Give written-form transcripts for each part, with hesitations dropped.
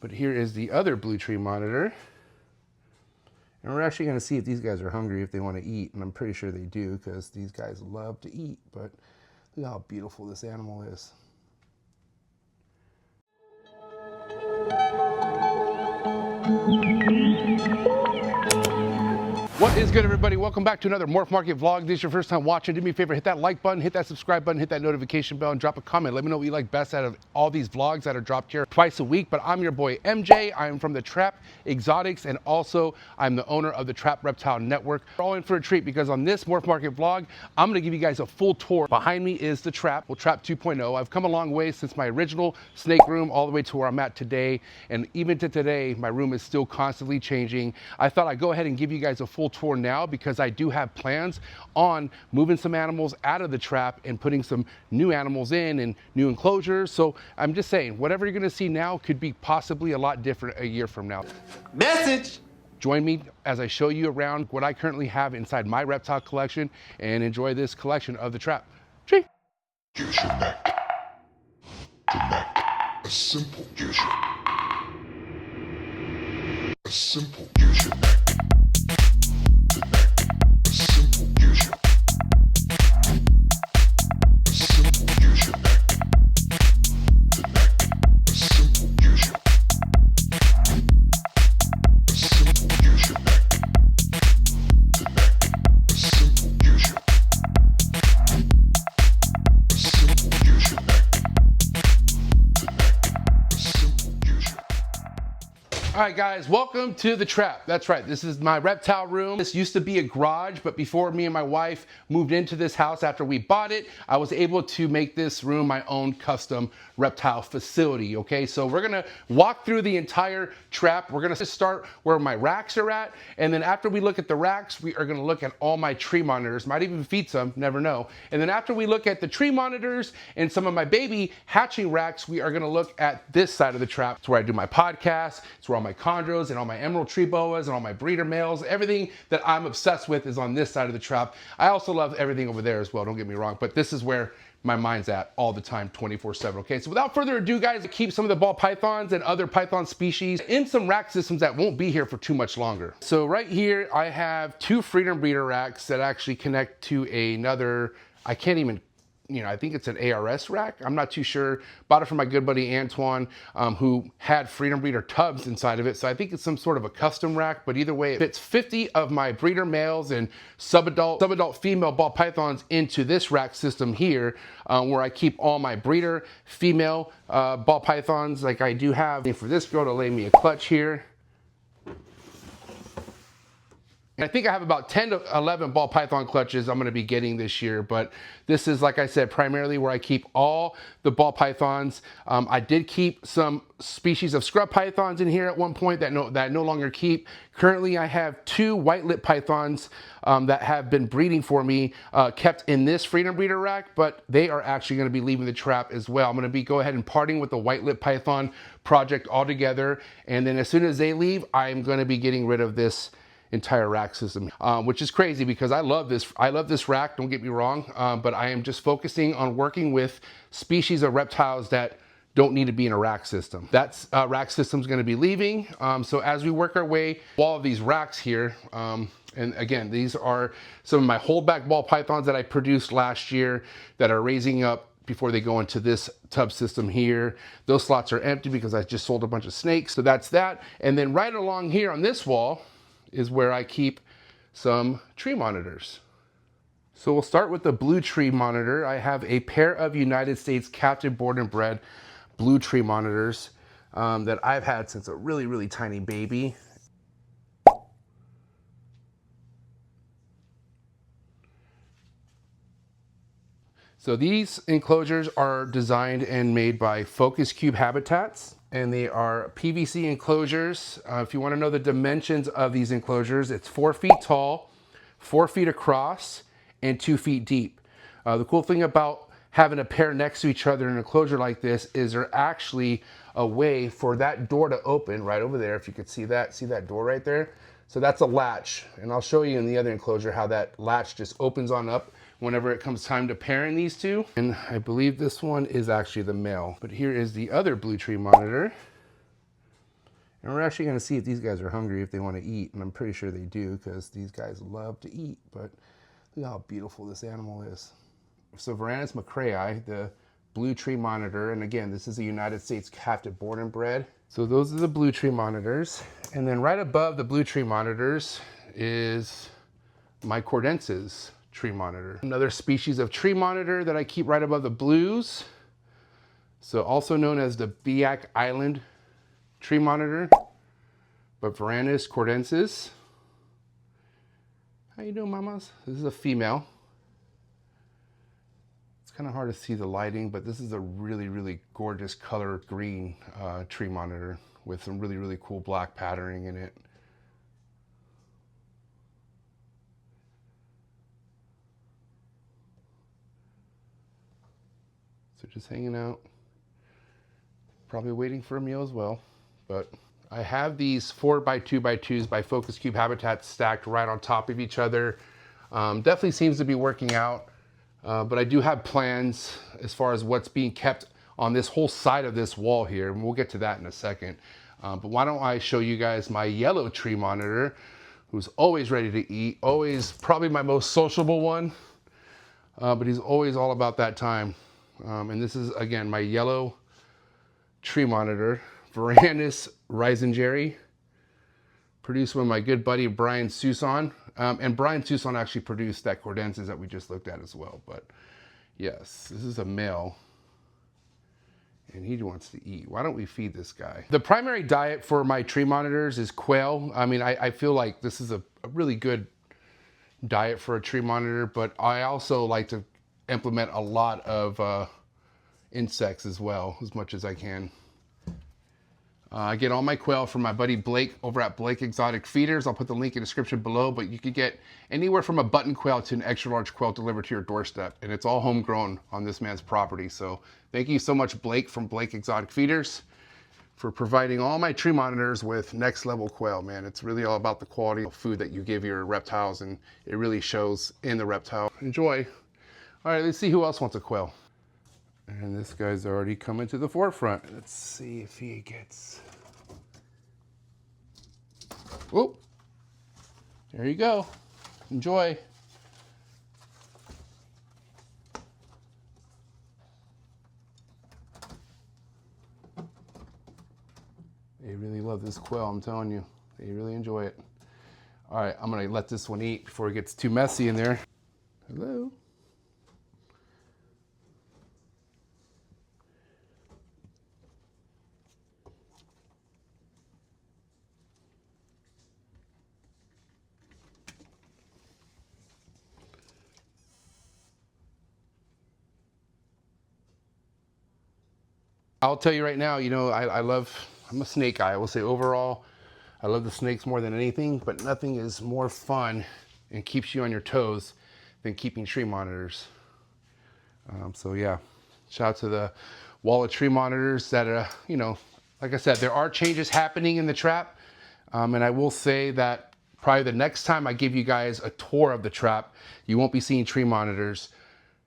But here is the other blue tree monitor. And we're actually gonna see if these guys are hungry, if they wanna eat. And I'm pretty sure they do, because these guys love to eat. But look how beautiful this animal is. What is good, everybody? Welcome back to another MorphMarket vlog. If this is your first time watching, do me a favor, hit that like button, hit that subscribe button, hit that notification bell, and drop a comment. Let me know what you like best out of all these vlogs that are dropped here twice a week. But I'm your boy MJ. I'm from the Trap Exotics, and also I'm the owner of the Trap Reptile Network. We're all in for a treat because on this MorphMarket vlog, I'm gonna give you guys a full tour. Behind me is the Trap, well, Trap 2.0. I've come a long way since my original snake room all the way to where I'm at today. And even to today, my room is still constantly changing. I thought I'd go ahead and give you guys a full tour now because I do have plans on moving some animals out of the trap and putting some new animals in and new enclosures. So I'm just saying, whatever you're gonna see now could be possibly a lot different a year from now. Message! Join me as I show you around what I currently have inside my reptile collection and enjoy this collection of the Trap. Tree. Use your neck. The neck. A simple use your. A simple use your neck. The neck. A simple use your. A simple use your neck. The neck. A simple use your. A simple use your neck. The neck. A simple use your. A simple use your neck. The neck. A simple use your. All right, guys, welcome to the Trap. That's right, this is my reptile room. This used to be a garage, but before me and my wife moved into this house after we bought it, I was able to make this room my own custom reptile facility, okay? So we're gonna walk through the entire trap. We're gonna start where my racks are at, and then after we look at the racks, we are gonna look at all my tree monitors. Might even feed some, never know. And then after we look at the tree monitors and some of my baby hatching racks, we are gonna look at this side of the trap. It's where I do my podcast, it's where all my Condros and all my emerald tree boas and all my breeder males, everything that I'm obsessed with is on this side of the trap. I also love everything over there as well, don't get me wrong, but this is where my mind's at all the time, 24/7, okay? So without further ado, guys, I keep some of the ball pythons and other python species in some rack systems that won't be here for too much longer. So right here, I have two Freedom Breeder racks that actually connect to another, I can't even, I think it's an ARS rack. I'm not too sure. Bought it from my good buddy Antoine, who had Freedom Breeder tubs inside of it. So I think it's some sort of a custom rack, but either way, it fits 50 of my breeder males and subadult female ball pythons into this rack system here, where I keep all my breeder female ball pythons like I do have. And for this girl to lay me a clutch here. I think I have about 10 to 11 ball python clutches I'm gonna be getting this year, but this is, like I said, primarily where I keep all the ball pythons. I did keep some species of scrub pythons in here at one point that I no longer keep. Currently, I have two white lip pythons that have been breeding for me, kept in this Freedom Breeder rack, but they are actually gonna be leaving the trap as well. I'm gonna be go ahead and parting with the white lip python project altogether, and then as soon as they leave, I'm gonna be getting rid of this entire rack system, which is crazy because I love this rack, don't get me wrong, but I am just focusing on working with species of reptiles that don't need to be in a rack system. That rack system's gonna be leaving, so as we work our way, all of these racks here, and again, these are some of my holdback ball pythons that I produced last year that are raising up before they go into this tub system here. Those slots are empty because I just sold a bunch of snakes, so that's that. And then right along here on this wall is where I keep some tree monitors. So we'll start with the blue tree monitor. I have a pair of United States captive born and bred blue tree monitors that I've had since a really, really tiny baby. So these enclosures are designed and made by Focus Cube Habitats, and they are PVC enclosures. If you want to know the dimensions of these enclosures, it's 4 feet tall, 4 feet across, and 2 feet deep. The cool thing about having a pair next to each other in an enclosure like this is there actually a way for that door to open right over there. If you could see that door right there. So that's a latch, and I'll show you in the other enclosure how that latch just opens on up whenever it comes time to pairing these two. And I believe this one is actually the male. But here is the other blue tree monitor. And we're actually gonna see if these guys are hungry, if they wanna eat, and I'm pretty sure they do, because these guys love to eat, but look how beautiful this animal is. So Varanus macraei, the blue tree monitor, and again, this is a United States captive born and bred. So those are the blue tree monitors. And then right above the blue tree monitors is my Cordensis tree monitor. Another species of tree monitor that I keep right above the blues. So also known as the Biak Island tree monitor, but Varanus cordensis. How you doing, mamas? This is a female. It's kind of hard to see the lighting, but this is a really, really gorgeous color green tree monitor with some really, really cool black patterning in it. So just hanging out, probably waiting for a meal as well. But I have these 4x2x2s by Focus Cube habitats stacked right on top of each other. Definitely seems to be working out, but I do have plans as far as what's being kept on this whole side of this wall here, and we'll get to that in a second. But why don't I show you guys my yellow tree monitor, who's always ready to eat, always probably my most sociable one, but he's always all about that time. And this is, again, my yellow tree monitor, Varanus risingeri, produced by my good buddy Brian Susan. And Brian Susan actually produced that Cordensis that we just looked at as well. But yes, this is a male, and he wants to eat. Why don't we feed this guy? The primary diet for my tree monitors is quail. I mean, I feel like this is a really good diet for a tree monitor, but I also like to implement a lot of insects as well, as much as I can. I get all my quail from my buddy Blake over at Blake Exotic Feeders. I'll put the link in the description below, but you could get anywhere from a button quail to an extra large quail delivered to your doorstep, and it's all homegrown on this man's property. So thank you so much, Blake from Blake Exotic Feeders, for providing all my tree monitors with next level quail, man. It's really all about the quality of food that you give your reptiles, and it really shows in the reptile. Enjoy. All right, let's see who else wants a quail. And this guy's already coming to the forefront. Let's see if he gets... Oh, there you go. Enjoy. They really love this quail, I'm telling you. They really enjoy it. All right, I'm gonna let this one eat before it gets too messy in there. Hello. I'll tell you right now, you know, I'm a snake guy. I will say overall, I love the snakes more than anything, but nothing is more fun and keeps you on your toes than keeping tree monitors. So yeah, shout out to the wall of tree monitors that, you know, like I said, there are changes happening in the trap. And I will say that probably the next time I give you guys a tour of the trap, you won't be seeing tree monitors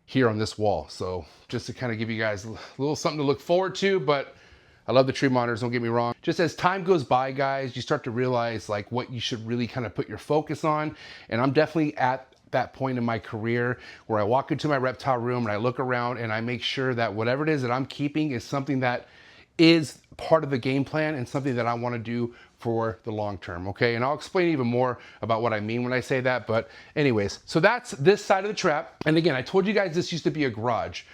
here on this wall. So just to kind of give you guys a little something to look forward to, but I love the tree monitors, don't get me wrong. Just as time goes by, guys, you start to realize like what you should really kind of put your focus on. And I'm definitely at that point in my career where I walk into my reptile room and I look around and I make sure that whatever it is that I'm keeping is something that is part of the game plan and something that I want to do for the long term, okay? And I'll explain even more about what I mean when I say that, but anyways, so that's this side of the trap. And again, I told you guys this used to be a garage,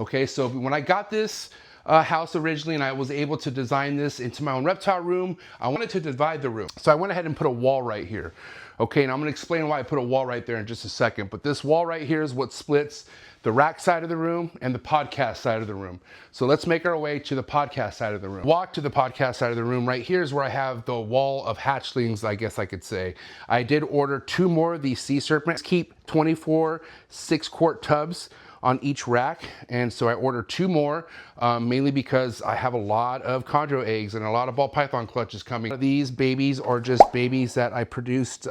okay? So when I got this house originally and I was able to design this into my own reptile room, I wanted to divide the room. So I went ahead and put a wall right here, okay? And I'm gonna explain why I put a wall right there in just a second, but this wall right here is what splits the rack side of the room and the podcast side of the room. So let's make our way to the podcast side of the room. Walk to the podcast side of the room. Right here is where I have the wall of hatchlings, I guess I could say. I did order 2 more of these sea serpents. Keep 24 6-quart tubs on each rack, and so I ordered 2 more, mainly because I have a lot of Condro eggs and a lot of ball python clutches coming. These babies are just babies that I produced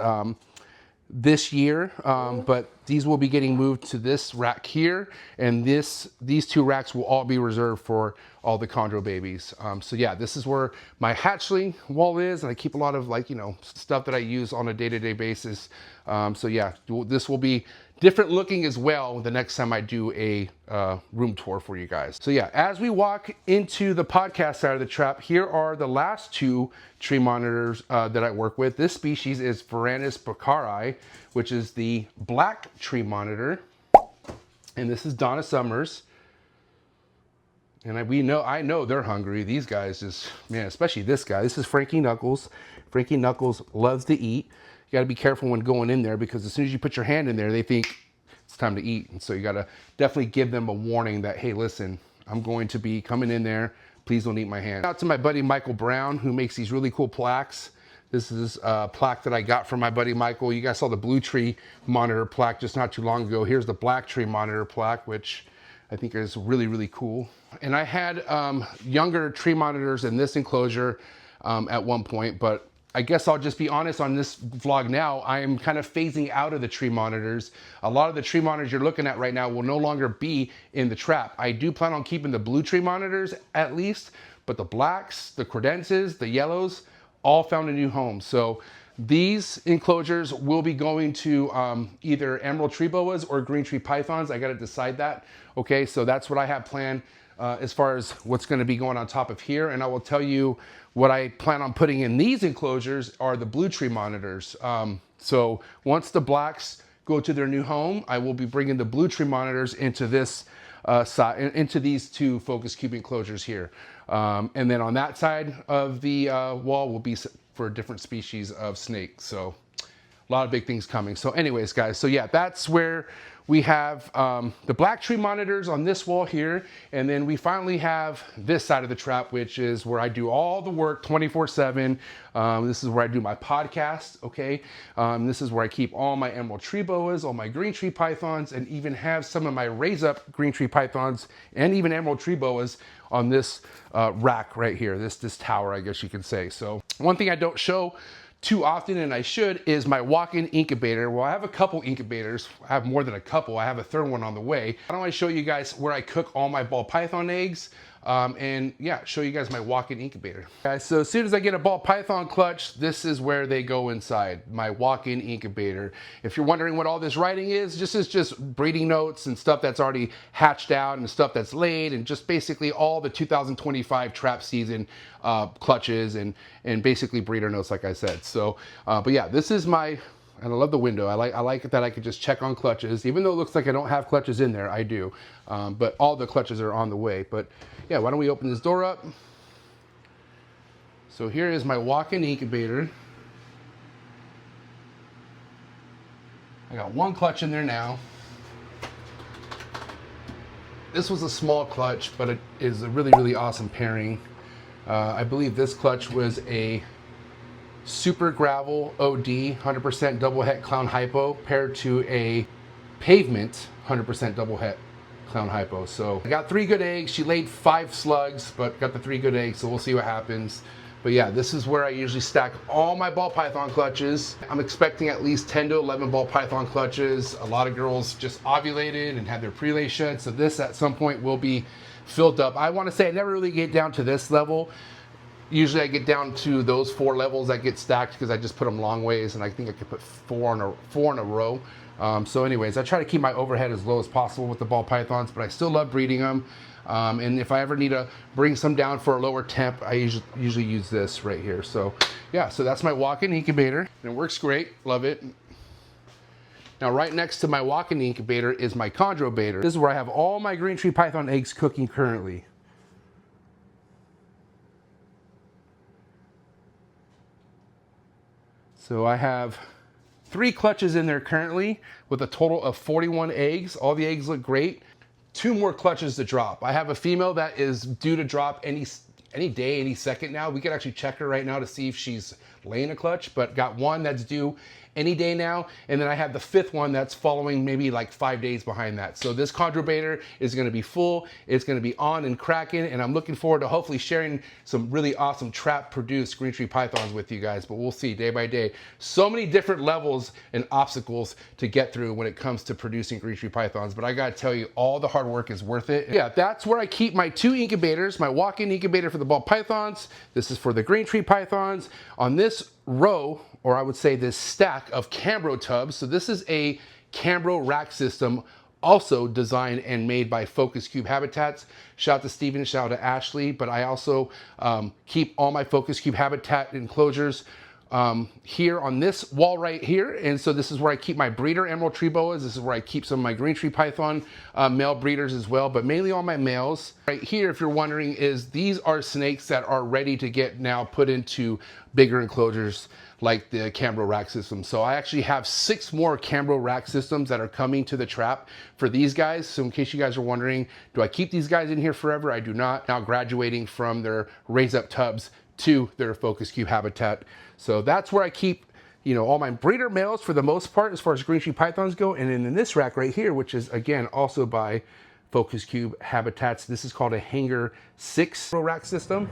this year, but these will be getting moved to this rack here, and these two racks will all be reserved for all the Condro babies. So yeah, this is where my hatchling wall is, and I keep a lot of, like, you know, stuff that I use on a day-to-day basis. So yeah, this will be different looking as well the next time I do a room tour for you guys. So yeah, as we walk into the podcast side of the trap, here are the last two tree monitors that I work with. This species is Varanus baccari, which is the black tree monitor, and this is Donna Summers. And I know they're hungry. These guys just, man, especially this guy. This is Frankie Knuckles. Frankie Knuckles loves to eat. You gotta be careful when going in there, because as soon as you put your hand in there, they think it's time to eat. And so you gotta definitely give them a warning that, hey, listen, I'm going to be coming in there. Please don't eat my hand. Out to my buddy Michael Brown, who makes these really cool plaques. This is a plaque that I got from my buddy Michael. You guys saw the blue tree monitor plaque just not too long ago. Here's the black tree monitor plaque, which I think is really, really cool. And I had younger tree monitors in this enclosure at one point, but I guess I'll just be honest on this vlog now. I am kind of phasing out of the tree monitors. A lot of the tree monitors you're looking at right now will no longer be in the trap. I do plan on keeping the blue tree monitors at least, but the blacks, the credences, the yellows, all found a new home. So these enclosures will be going to either emerald tree boas or green tree pythons. I got to decide that. Okay, so that's what I have planned as far as what's going to be going on top of here. And I will tell you what I plan on putting in these enclosures are the blue tree monitors. So once the blacks go to their new home, I will be bringing the blue tree monitors into this into these two focus cube enclosures here. And then on that side of the wall will be for a different species of snake. So a lot of big things coming. So anyways, guys, so yeah, that's where we have the black tree monitors on this wall here. And then we finally have this side of the trap, which is where I do all the work 24/7. This is where I do my podcast, okay? This is where I keep all my emerald tree boas, all my green tree pythons, and even have some of my raise up green tree pythons and even emerald tree boas on this rack right here, this tower, I guess you can say. So one thing I don't show too often, and I should, is my walk-in incubator. Well, I have a couple incubators. I have more than a couple. I have a third one on the way. Why don't I show you guys where I cook all my ball python eggs, and yeah, show you guys my walk-in incubator. Guys, so as soon as I get a ball python clutch, this is where they go inside, my walk-in incubator. If you're wondering what all this writing is, this is just breeding notes and stuff that's already hatched out and stuff that's laid, and just basically all the 2025 trap season clutches and basically breeder notes, like I said. So, but yeah, this is my, and I love the window. I like it that I can just check on clutches, even though it looks like I don't have clutches in there. I do, but all the clutches are on the way. But yeah, why don't we open this door up? So here is my walk-in incubator. I got one clutch in there now. This was a small clutch, but it is a really, really awesome pairing. I believe this clutch was a Super Gravel OD 100% double het clown hypo paired to a Pavement 100% double het clown hypo. So I got 3 good eggs. She laid 5 slugs, but got the 3 good eggs, so we'll see what happens. But yeah, this is where I usually stack all my ball python clutches. I'm expecting at least 10 to 11 ball python clutches. A lot of girls just ovulated and had their prelay shed, so this at some point will be filled up. I want to say I never really get down to this level. Usually I get down to those 4 levels that get stacked because I just put them long ways, and I think I could put 4 in a row. So anyways, I try to keep my overhead as low as possible with the ball pythons, but I still love breeding them. And if I ever need to bring some down for a lower temp, I usually use this right here. So yeah, so that's my walk-in incubator, and it works great. Love it. Now right next to my walk-in incubator is my Condro baiter. This is where I have all my green tree python eggs cooking currently. So I have 3 clutches in there currently with a total of 41 eggs. All the eggs look great. 2 more clutches to drop. I have a female that is due to drop any day, any second now. We could actually check her right now to see if she's laying a clutch, but got one that's due any day now. And then I have the 5th one that's following maybe like 5 days behind that. So this Condro baiter is gonna be full. It's gonna be on and cracking. And I'm looking forward to hopefully sharing some really awesome trap produced green tree pythons with you guys. But we'll see day by day. So many different levels and obstacles to get through when it comes to producing green tree pythons. But I gotta tell you, all the hard work is worth it. Yeah, that's where I keep my 2 incubators, my walk-in incubator for the ball pythons. This is for the green tree pythons. On this row, or I would say this stack of Cambro tubs. So this is a Cambro rack system, also designed and made by Focus Cube Habitats. Shout out to Steven, shout out to Ashley, but I also keep all my Focus Cube Habitat enclosures here on this wall right here. And so this is where I keep my breeder emerald tree boas. This is where I keep some of my green tree python male breeders as well, but mainly all my males. Right here, if you're wondering, is these are snakes that are ready to get now put into bigger enclosures like the Cambro rack system. So I actually have 6 more Cambro rack systems that are coming to the trap for these guys. So in case you guys are wondering, do I keep these guys in here forever? I do not. Now graduating from their raise up tubs to their Focus Cube Habitat. So that's where I keep, you know, all my breeder males for the most part as far as green tree pythons go. And then in this rack right here, which is again also by Focus Cube Habitats, this is called a Hanger 6 rack system.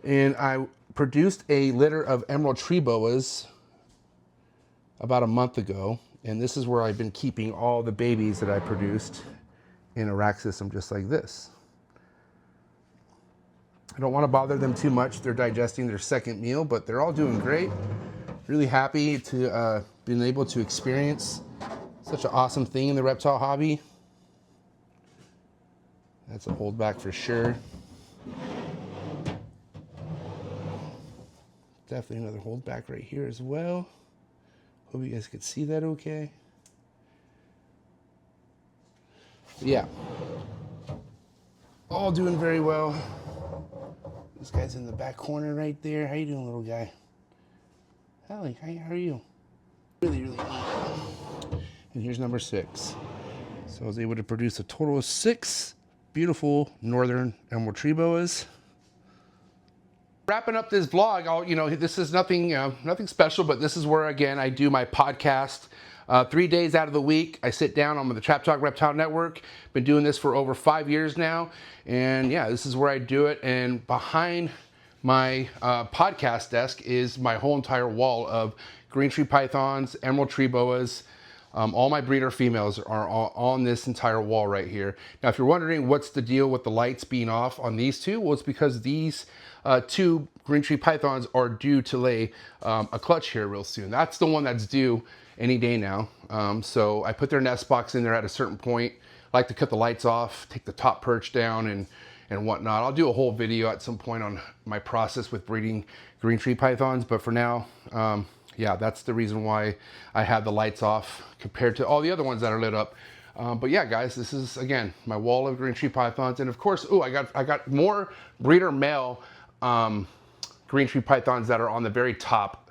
And I produced a litter of emerald tree boas about a month ago. And this is where I've been keeping all the babies that I produced in a rack system just like this. I don't want to bother them too much. They're digesting their 2nd meal, but they're all doing great. Really happy to been able to experience such an awesome thing in the reptile hobby. That's a holdback for sure. Definitely another holdback right here as well. Hope you guys could see that okay. Yeah. All doing very well. This guy's in the back corner right there. How you doing, little guy? Hallie, how are you? Really, really good. And here's number 6. So I was able to produce a total of 6 beautiful northern emerald tree boas. Wrapping up this vlog, this is nothing, nothing special, but this is where, again, I do my podcast 3 days out of the week. I sit down on the Trap Talk Reptile Network. Been doing this for over 5 years now. And yeah, this is where I do it. And behind my podcast desk is my whole entire wall of green tree pythons, emerald tree boas. All my breeder females are on this entire wall right here. Now, if you're wondering what's the deal with the lights being off on these two, well, it's because these 2 green tree pythons are due to lay a clutch here real soon. That's the one that's due any day now. So I put their nest box in there at a certain point. I like to cut the lights off, take the top perch down and whatnot. I'll do a whole video at some point on my process with breeding green tree pythons, but for now, yeah, that's the reason why I have the lights off compared to all the other ones that are lit up. But yeah, guys, this is, again, my wall of green tree pythons. And of course, I got more breeder male green tree pythons that are on the very top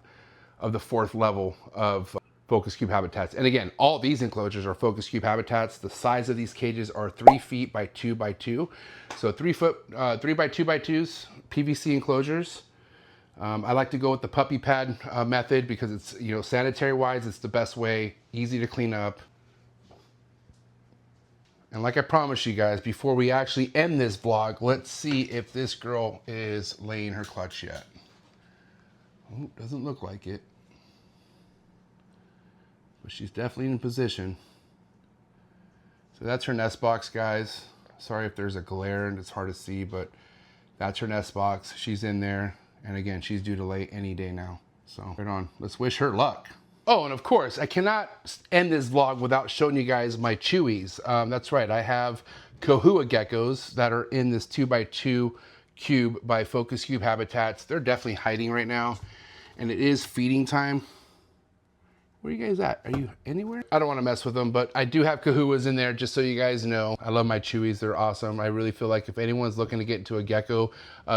of the 4th level of Focus Cube Habitats. And again, all these enclosures are Focus Cube Habitats. The size of these cages are 3 feet by 2 by 2. So 3 foot, 3 by 2 by 2s, PVC enclosures. I like to go with the puppy pad method because it's, sanitary wise, it's the best way, easy to clean up. And like I promised you guys, before we actually end this vlog, let's see if this girl is laying her clutch yet. Oh, doesn't look like it. But she's definitely in position. So that's her nest box, guys. Sorry if there's a glare and it's hard to see, but that's her nest box. She's in there. And again, she's due to lay any day now. So right on, let's wish her luck. Oh, and of course, I cannot end this vlog without showing you guys my chewies. That's right, I have Kahua geckos that are in this 2x2 cube by Focus Cube Habitats. They're definitely hiding right now. And it is feeding time. Where are you guys at? Are you anywhere? I don't want to mess with them, but I do have Kahuas in there just so you guys know. I love my chewies. They're awesome. I really feel like if anyone's looking to get into a gecko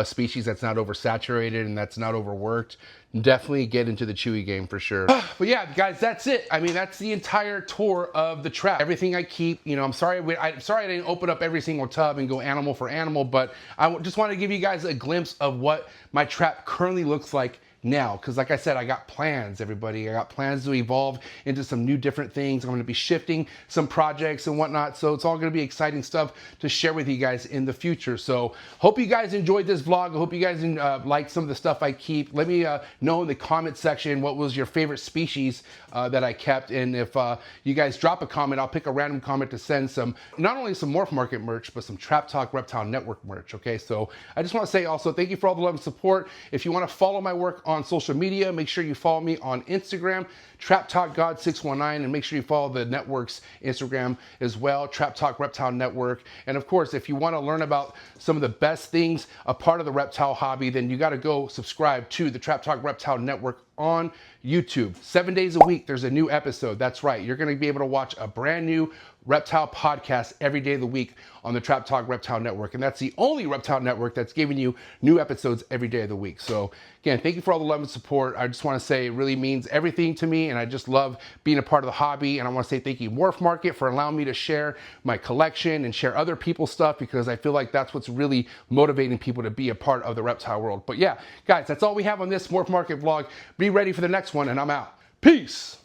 species that's not oversaturated and that's not overworked, definitely get into the chewy game for sure. But yeah, guys, that's it. I mean, that's the entire tour of the trap. Everything I keep, I'm sorry I didn't open up every single tub and go animal for animal, but I just want to give you guys a glimpse of what my trap currently looks like now, because like I said, I got plans, everybody. I got plans to evolve into some new different things. I'm going to be shifting some projects and whatnot, so it's all going to be exciting stuff to share with you guys in the future. So hope you guys enjoyed this vlog. I hope you guys like some of the stuff I keep. Let me know in the comment section what was your favorite species that I kept, and if you guys drop a comment, I'll pick a random comment to send some, not only some MorphMarket merch, but some Trap Talk Reptile Network merch. Okay, so I just want to say also thank you for all the love and support. If you want to follow my work on social media, make sure you follow me on Instagram, Trap Talk God 619, and make sure you follow the network's Instagram as well, Trap Talk Reptile Network. And of course, if you want to learn about some of the best things a part of the reptile hobby, then you got to go subscribe to the Trap Talk Reptile Network on YouTube. 7 days a week, there's a new episode. That's right. You're going to be able to watch a brand new reptile podcast every day of the week on the Trap Talk Reptile Network. And that's the only reptile network that's giving you new episodes every day of the week. So again, thank you for all the love and support. I just want to say it really means everything to me, and I just love being a part of the hobby. And I want to say thank you, MorphMarket, for allowing me to share my collection and share other people's stuff, because I feel like that's what's really motivating people to be a part of the reptile world. But yeah, guys, that's all we have on this MorphMarket vlog. Be ready for the next one, and I'm out. Peace.